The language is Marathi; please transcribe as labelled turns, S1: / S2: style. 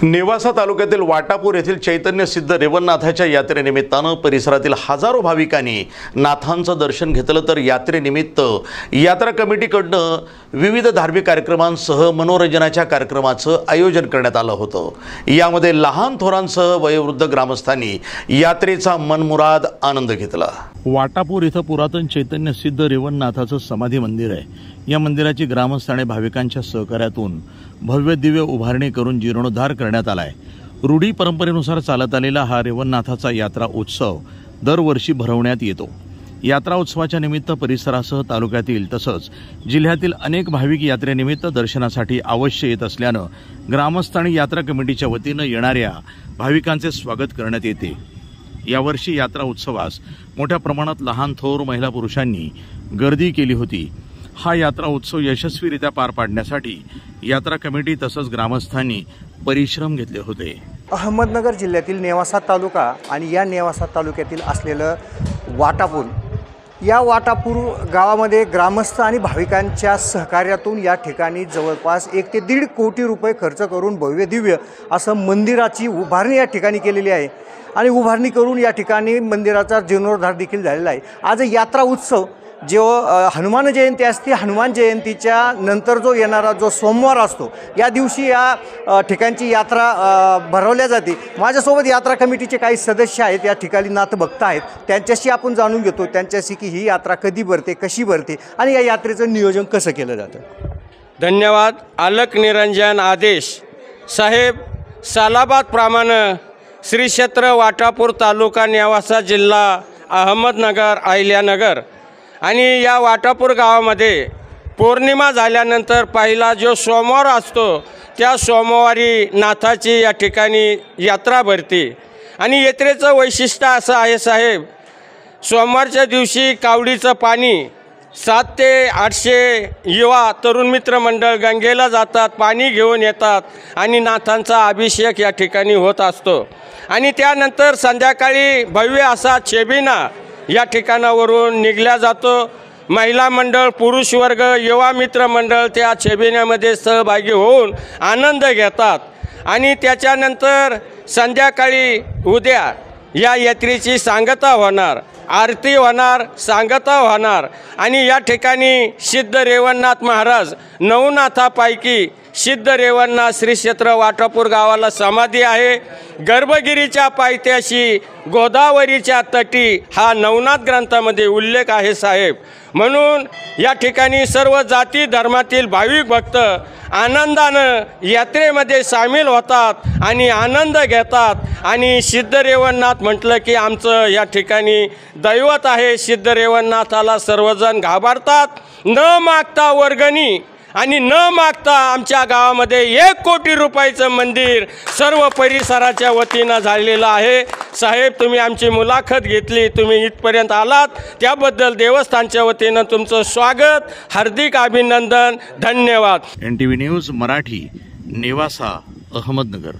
S1: नेवासा तालुक्यातील वाटापूर येथील चैतन्य सिद्ध रेवणनाथाच्या यात्रेनिमित्तानं परिसरातील हजारो भाविकांनी नाथांचं दर्शन घेतलं। तर यात्रेनिमित्त यात्रा कमिटीकडून विविध धार्मिक कार्यक्रमांसह मनोरंजनाच्या कार्यक्रमाचं आयोजन करण्यात आलं होतं। यामध्ये लहान थोरांसह वयोवृद्ध ग्रामस्थांनी यात्रेचा मनमुराद आनंद घेतला। वाटापूर इथं पुरातन चैतन्य सिद्ध रेवणनाथाचं समाधी मंदिर आहे। या मंदिराची ग्रामस्थ आणि भाविकांच्या सहकार्यातून भव्य दिव्य उभारणी करून जीर्णोद्धार करण्यात आलाय। रूढी परंपरेनुसार चालत आलेला हा रेवणनाथाचा यात्रा उत्सव दरवर्षी भरवण्यात येतो। यात्रा उत्सवाच्या निमित्त परिसरासह तालुक्यातील तसंच जिल्ह्यातील अनेक भाविक यात्रेनिमित्त दर्शनासाठी अवश्य येत असल्यानं ग्रामस्थ आणि यात्रा कमिटीच्या वतीनं येणाऱ्या भाविकांचे स्वागत करण्यात येते। यावर्षी यात्रा उत्सवास मोठ्या प्रमाणात लहान थोर महिला पुरुषांनी गर्दी केली होती। हा यात्रा उत्सव यशस्वीरित्या पार पाडण्यासाठी यात्रा कमिटी तसंच ग्रामस्थांनी परिश्रम घेतले होते।
S2: अहमदनगर जिल्ह्यातील नेवासा तालुका आणि या नेवासा तालुक्यातील असलेलं वाटापूर, या वाटापूर गावामध्ये ग्रामस्थ आणि भाविकांच्या सहकार्यातून या ठिकाणी जवळपास 1 ते 1.5 कोटी रुपये खर्च करून भव्य दिव्य असं मंदिराची उभारणी या ठिकाणी केलेली आहे आणि उभारणी करून या ठिकाणी मंदिराचा जीर्णोद्धार देखील झालेला आहे। आज यात्रा उत्सव जो हनुमान जयंती असते, हनुमान जयंतीच्या नंतर जो येणारा जो सोमवार असतो या दिवशी या ठिकाणची यात्रा भरवल्या जाते। माझ्यासोबत यात्रा कमिटीचे काही सदस्य आहेत, या ठिकाणी नाथभक्त आहेत, त्यांच्याशी आपण जाणून घेतो त्यांच्याशी की ही यात्रा कधी भरते, कशी भरते आणि या यात्रेचं नियोजन कसं केलं जातं।
S3: धन्यवाद। अलक निरंजन आदेश साहेब सालाबाद प्रमाणे श्री क्षेत्र वाटापूर तालुका नेवासा जिल्हा अहमदनगर अहिल्यानगर आणि या वाटापूर गावामध्ये पौर्णिमा झाल्यानंतर पहिला जो सोमवार असतो त्या सोमवारी नाथाची या ठिकाणी यात्रा भरते आणि यात्रेचं वैशिष्ट्य असं आहे साहेब, सोमवारच्या दिवशी कावडीचं पाणी 700 ते 800 युवा तरुण मित्र मंडळ गंगेला जातात, पाणी घेऊन येतात आणि नाथांचा अभिषेक या ठिकाणी होत असतो आणि त्यानंतर संध्याकाळी भव्य असा छेबिना या ठिकाणावरून निघल्या जातो। महिला मंडळ, पुरुष वर्ग, युवा मित्र मंडळ त्या छेबिण्यामध्ये सहभागी होऊन आनंद घेतात आणि त्याच्यानंतर संध्याकाळी उद्या या यात्रेची सांगता होणार, आरती होणार, सांगता होणार आणि या ठिकाणी सिद्ध रेवणनाथ महाराज नवनाथापैकी सिद्ध रेवणनाथ श्री क्षेत्र वाटापूर गावाला समाधी आहे। गर्भगिरीच्या पायथ्याशी गोदावरीच्या तटी हा नवनाथ ग्रंथामध्ये उल्लेख आहे साहेब। म्हणून या ठिकाणी सर्व जाती धर्मातील भाविक भक्त आनंदानं यात्रेमध्ये सामील होतात आणि आनंद घेतात आणि सिद्ध रेवणनाथ म्हटलं की आमचं या ठिकाणी दैवत आहे। सिद्ध रेवणनाथाला सर्वजण घाबरतात, न मागता वर्गणी आणि न मागता आमच्या गावामध्ये 1 कोटी रुपयाचं मंदिर सर्व परिसराच्या वतीनं झालेलं आहे। साहेब तुम्ही आमची मुलाखत घेतली, तुम्ही इथपर्यंत आलात त्याबद्दल देवस्थानच्या वतीनं तुमचं स्वागत, हार्दिक अभिनंदन, धन्यवाद।
S1: NTV news Marathi, Nevasa, Ahmednagar.